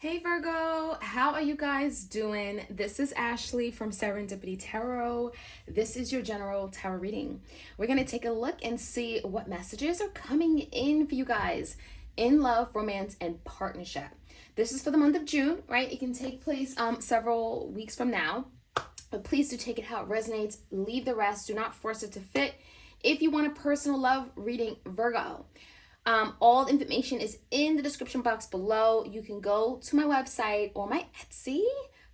Hey Virgo, how are you guys doing? This is Ashley from Serendipity Tarot. This is your general tarot reading. We're going to take a look and see what messages are coming in for you guys in love, romance, and partnership. This is for the month of June, right? It can take place several weeks from now, but please do take it how it resonates. Leave the rest. Do not force it to fit. If you want a personal love reading, Virgo, all the information is in the description box below. You can go to my website or my Etsy,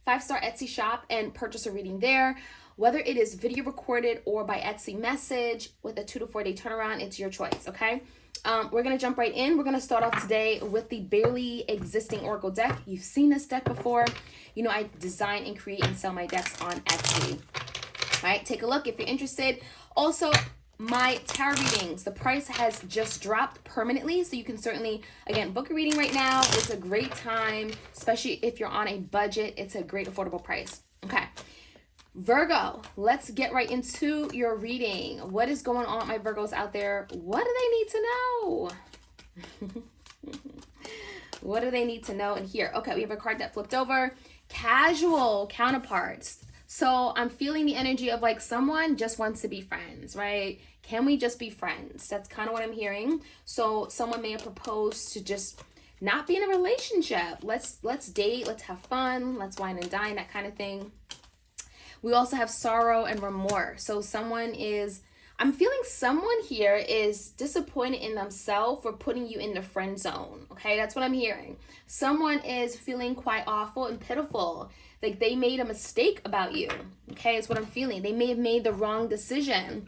5-star Etsy shop, and purchase a reading there. Whether it is video recorded or by Etsy message with a 2 to 4 day turnaround, it's your choice, okay? We're going to jump right in. We're going to start off today with the barely existing Oracle deck. You've seen this deck before. You know, I design and create and sell my decks on Etsy. All right, take a look if you're interested. Also, my tarot readings, the price has just dropped permanently, so you can certainly, again, book a reading right now. It's a great time, especially if you're on a budget. It's a great affordable price. Okay, Virgo, let's get right into your reading. What is going on, my Virgos out there? What do they need to know? What do they need to know in here? Okay, we have a card that flipped over. Casual counterparts. So I'm feeling the energy of like someone just wants to be friends, right? Can we just be friends? That's kind of what I'm hearing. So someone may have proposed to just not be in a relationship. Let's date, let's have fun, let's wine and dine, that kind of thing. We also have sorrow and remorse. So I'm feeling someone here is disappointed in themselves for putting you in the friend zone. Okay, that's what I'm hearing. Someone is feeling quite awful and pitiful. Like they made a mistake about you. Okay, it's what I'm feeling. They may have made the wrong decision.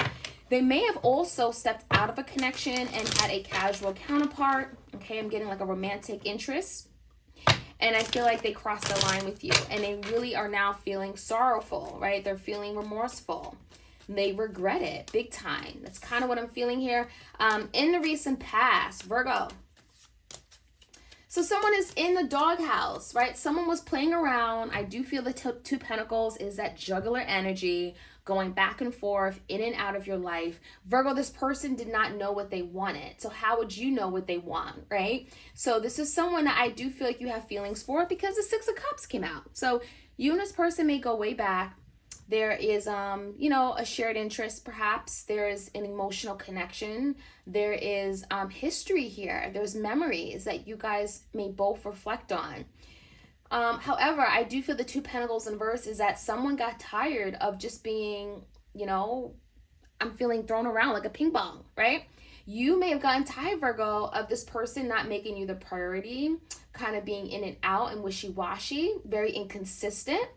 They may have also stepped out of a connection and had a casual counterpart. Okay, I'm getting like a romantic interest. And I feel like they crossed the line with you. And they really are now feeling sorrowful, right? They're feeling remorseful. They regret it big time. That's kind of what I'm feeling here. In the recent past, Virgo. So someone is in the doghouse, right? Someone was playing around. I do feel the two pentacles is that juggler energy going back and forth in and out of your life. Virgo, this person did not know what they wanted. So how would you know what they want, right? So this is someone that I do feel like you have feelings for because the 6 of Cups came out. So you and this person may go way back. There is, a shared interest, perhaps. There is an emotional connection. There is history here. There's memories that you guys may both reflect on. However, I do feel the 2 pentacles in reverse is that someone got tired of just being, I'm feeling thrown around like a ping pong, right? You may have gotten tired, Virgo, of this person not making you the priority, kind of being in and out and wishy-washy, very inconsistent.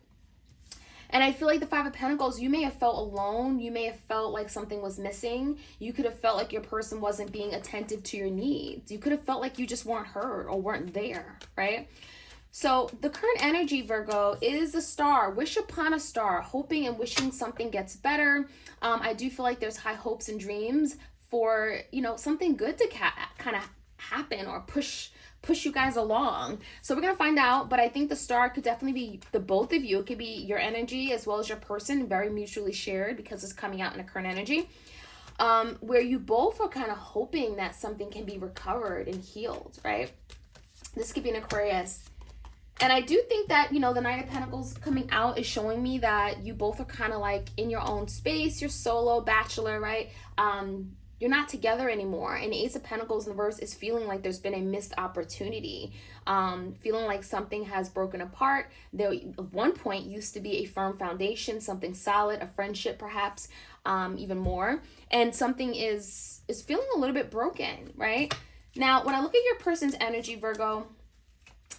And I feel like the 5 of Pentacles, you may have felt alone. You may have felt like something was missing. You could have felt like your person wasn't being attentive to your needs. You could have felt like you just weren't heard or weren't there, right? So the current energy, Virgo, is the star. Wish upon a star, hoping and wishing something gets better. I do feel like there's high hopes and dreams for, something good to kind of happen or push you guys along. So we're gonna find out, but I think the star could definitely be the both of you. It could be your energy as well as your person, very mutually shared because it's coming out in a current energy, where you both are kind of hoping that something can be recovered and healed, right? This could be an Aquarius. And I do think that, the Knight of Pentacles coming out is showing me that you both are kind of like in your own space. You're solo, bachelor, right? You're not together anymore. And the Ace of Pentacles in reverse is feeling like there's been a missed opportunity, feeling like something has broken apart. There at one point used to be a firm foundation, something solid, a friendship perhaps, even more. And something is feeling a little bit broken, right? Now, when I look at your person's energy, Virgo,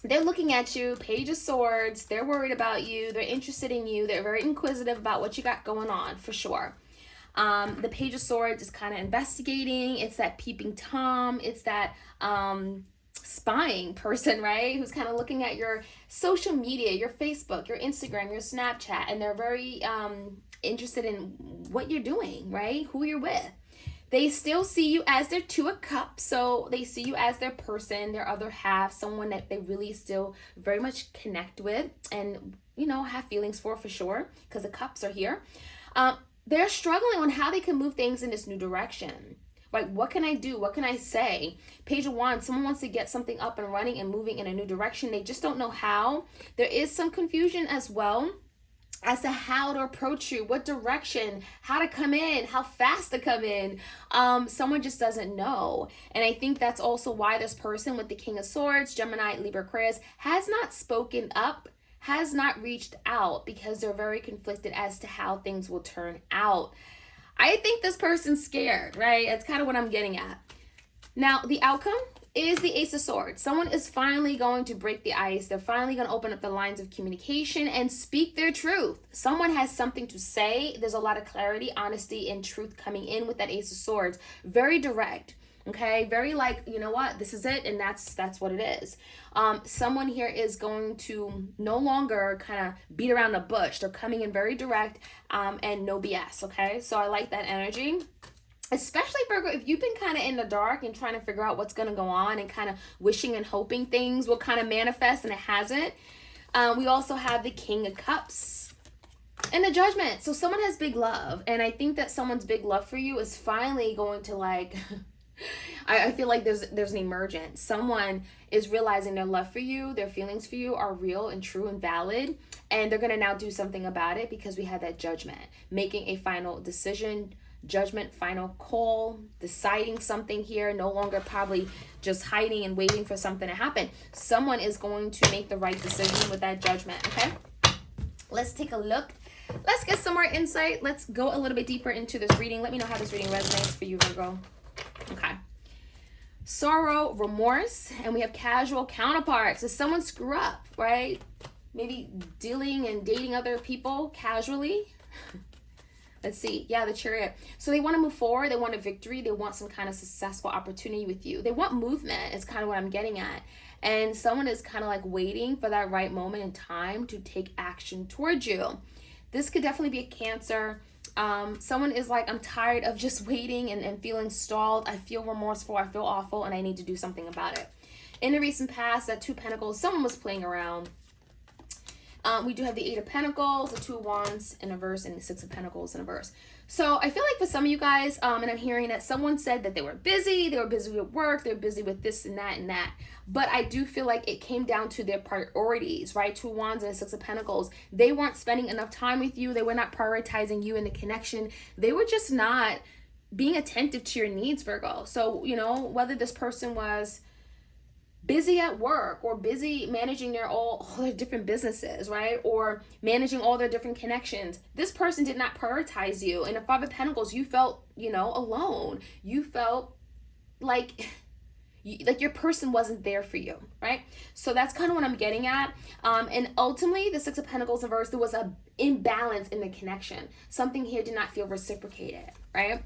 they're looking at you, Page of Swords. They're worried about you. They're interested in you. They're very inquisitive about what you got going on, for sure. The Page of Swords is kind of investigating. It's that peeping Tom. It's that spying person, right? Who's kind of looking at your social media, your Facebook, your Instagram, your Snapchat, and they're very interested in what you're doing, right? Who you're with. They still see you as their 2 of Cups, so they see you as their person, their other half, someone that they really still very much connect with and, have feelings for sure, because the Cups are here. They're struggling on how they can move things in this new direction, right? What can I do? What can I say? Page of Wands, someone wants to get something up and running and moving in a new direction. They just don't know how. There is some confusion as well as to how to approach you, what direction, how to come in, how fast to come in. Someone just doesn't know. And I think that's also why this person with the King of Swords, Gemini, Libra, Aquarius, has not spoken up, has not reached out, because they're very conflicted as to how things will turn out. I think this person's scared, right? That's kind of what I'm getting at. Now, the outcome is the Ace of Swords. Someone is finally going to break the ice. They're finally going to open up the lines of communication and speak their truth. Someone has something to say. There's a lot of clarity, honesty, and truth coming in with that Ace of Swords. Very direct, okay? Very like, you know what? This is it, and that's what it is. Someone here is going to no longer kind of beat around the bush. They're coming in very direct and no BS, okay? So I like that energy. Especially Virgo, if you've been kind of in the dark and trying to figure out what's going to go on and kind of wishing and hoping things will kind of manifest and it hasn't. We also have the King of Cups and the Judgment. So someone has big love, and I think that someone's big love for you is finally going to like I feel like there's an emergence. Someone is realizing their love for you, their feelings for you are real and true and valid, and they're going to now do something about it because we had that Judgment, making a final decision. Judgment, final call, deciding something here, no longer probably just hiding and waiting for something to happen. Someone is going to make the right decision with that Judgment, okay? Let's take a look. Let's get some more insight. Let's go a little bit deeper into this reading. Let me know how this reading resonates for you, Virgo. Okay. Sorrow, remorse, and we have casual counterparts. Does someone screw up, right? Maybe dealing and dating other people casually. Let's see. Yeah, the Chariot. So they want to move forward. They want a victory. They want some kind of successful opportunity with you. They want movement is kind of what I'm getting at. And someone is kind of like waiting for that right moment in time to take action towards you. This could definitely be a Cancer. Someone is like, I'm tired of just waiting and feeling stalled. I feel remorseful. I feel awful, and I need to do something about it. In the recent past, that Two of Pentacles, someone was playing around. We do have the Eight of Pentacles, the Two of Wands in a verse, and the Six of Pentacles in a verse. So I feel like for some of you guys, and I'm hearing that someone said that they were busy with work, they're busy with this and that and that. But I do feel like it came down to their priorities, right? Two of Wands and a Six of Pentacles. They weren't spending enough time with you. They were not prioritizing you in the connection. They were just not being attentive to your needs, Virgo. So, you know, whether this person was busy at work or busy managing all their different businesses, right? Or managing all their different connections. This person did not prioritize you. In the Five of Pentacles, you felt, you know, alone. You felt like your person wasn't there for you, right? So that's kind of what I'm getting at. And ultimately, the Six of Pentacles in verse, there was an imbalance in the connection. Something here did not feel reciprocated, right?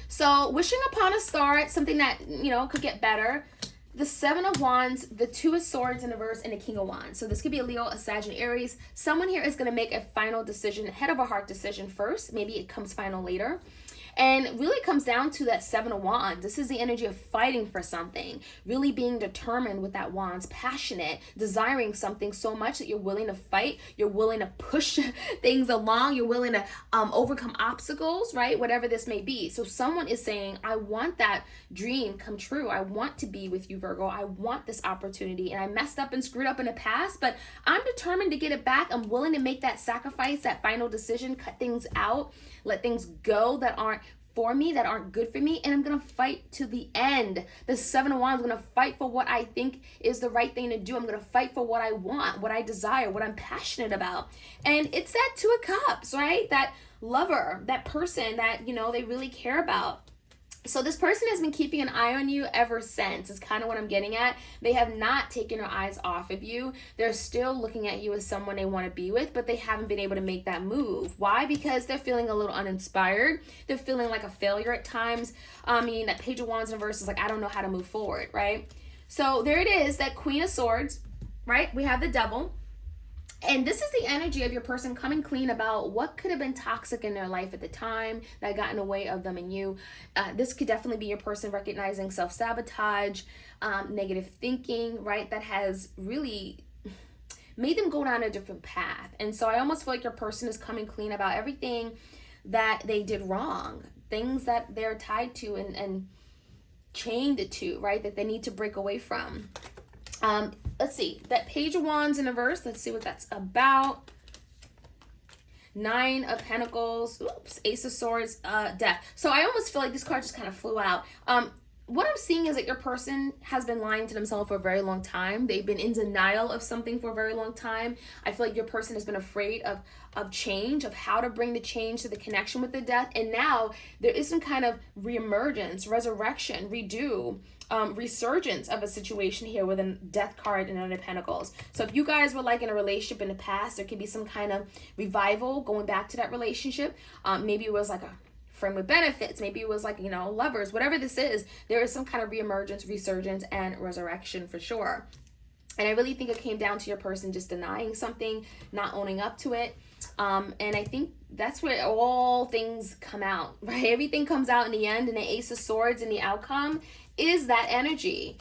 So wishing upon a star, something that, you know, could get better. The Seven of Wands, the Two of Swords in the verse, and the King of Wands. So this could be a Leo, a Sag, and Aries. Someone here is going to make a final decision, head of a heart decision first. Maybe it comes final later. And really comes down to that Seven of Wands. This is the energy of fighting for something, really being determined with that Wands, passionate, desiring something so much that you're willing to fight, you're willing to push things along, you're willing to overcome obstacles, right? Whatever this may be. So someone is saying, I want that dream come true. I want to be with you, Virgo. I want this opportunity, and I messed up and screwed up in the past, but I'm determined to get it back. I'm willing to make that sacrifice, that final decision, cut things out, let things go that aren't for me, that aren't good for me, and I'm gonna fight to the end. The Seven of Wands, I'm gonna fight for what I think is the right thing to do. I'm gonna fight for what I want, what I desire, what I'm passionate about. And it's that Two of Cups, right? That lover, that person that, you know, they really care about. So this person has been keeping an eye on you ever since, is kind of what I'm getting at. They have not taken their eyes off of you. They're still looking at you as someone they want to be with, but they haven't been able to make that move. Why? Because they're feeling a little uninspired. They're feeling like a failure at times. I mean, that Page of Wands in verse is like, I don't know how to move forward, right? So there it is, that Queen of Swords, right? We have the Devil. And this is the energy of your person coming clean about what could have been toxic in their life at the time that got in the way of them and you. This could definitely be your person recognizing self-sabotage, negative thinking, right? That has really made them go down a different path. And so I almost feel like your person is coming clean about everything that they did wrong things that they're tied to and chained to, right? That they need to break away from. Let's see, that Page of Wands in reverse. Let's see what that's about. 9 of Pentacles, oops, Ace of Swords, Death. So I almost feel like this card just kind of flew out. What I'm seeing is that your person has been lying to themselves for a very long time. They've been in denial of something for a very long time. I feel like your person has been afraid of change, of how to bring the change to the connection with the death. And now there is some kind of reemergence, resurrection, redo, resurgence of a situation here with a Death card and Nine of Pentacles. So if you guys were like in a relationship in the past, there could be some kind of revival going back to that relationship. Maybe it was like a friend with benefits, maybe it was like, you know, lovers, whatever this is, there is some kind of reemergence, resurgence, and resurrection for sure. And I really think it came down to your person just denying something, not owning up to it. And I think that's where all things come out, right? Everything comes out in the end, and the Ace of Swords and the outcome is that energy.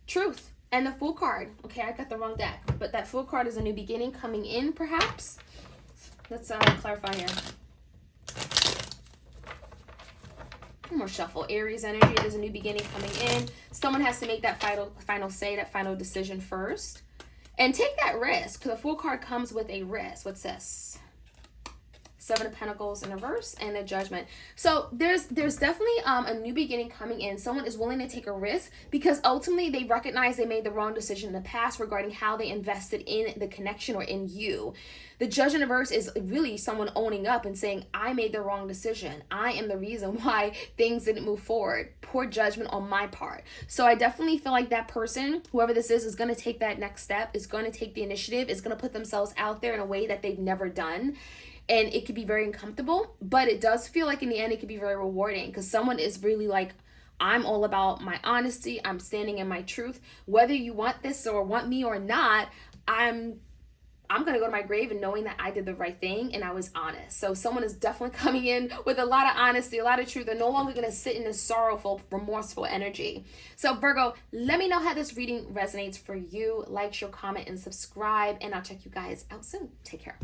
Truth. And the Fool card. Okay, I got the wrong deck, but that Fool card is a new beginning coming in, perhaps. Let's clarify here. One more shuffle. Aries energy. There's a new beginning coming in. Someone has to make that final say, that final decision first. And take that risk. The Fool card comes with a risk. What's this? 7 of Pentacles in reverse and the Judgment. So there's definitely a new beginning coming in. Someone is willing to take a risk because ultimately they recognize they made the wrong decision in the past regarding how they invested in the connection or in you. The Judge in reverse is really someone owning up and saying, I made the wrong decision. I am the reason why things didn't move forward. Poor judgment on my part. So I definitely feel like that person, whoever this is going to take that next step, is going to take the initiative, is going to put themselves out there in a way that they've never done. And it could be very uncomfortable, but it does feel like in the end it could be very rewarding because someone is really like, I'm all about my honesty. I'm standing in my truth. Whether you want this or want me or not, I'm going to go to my grave and knowing that I did the right thing and I was honest. So someone is definitely coming in with a lot of honesty, a lot of truth. They're no longer going to sit in this sorrowful, remorseful energy. So Virgo, let me know how this reading resonates for you. Like, share, comment, and subscribe. And I'll check you guys out soon. Take care.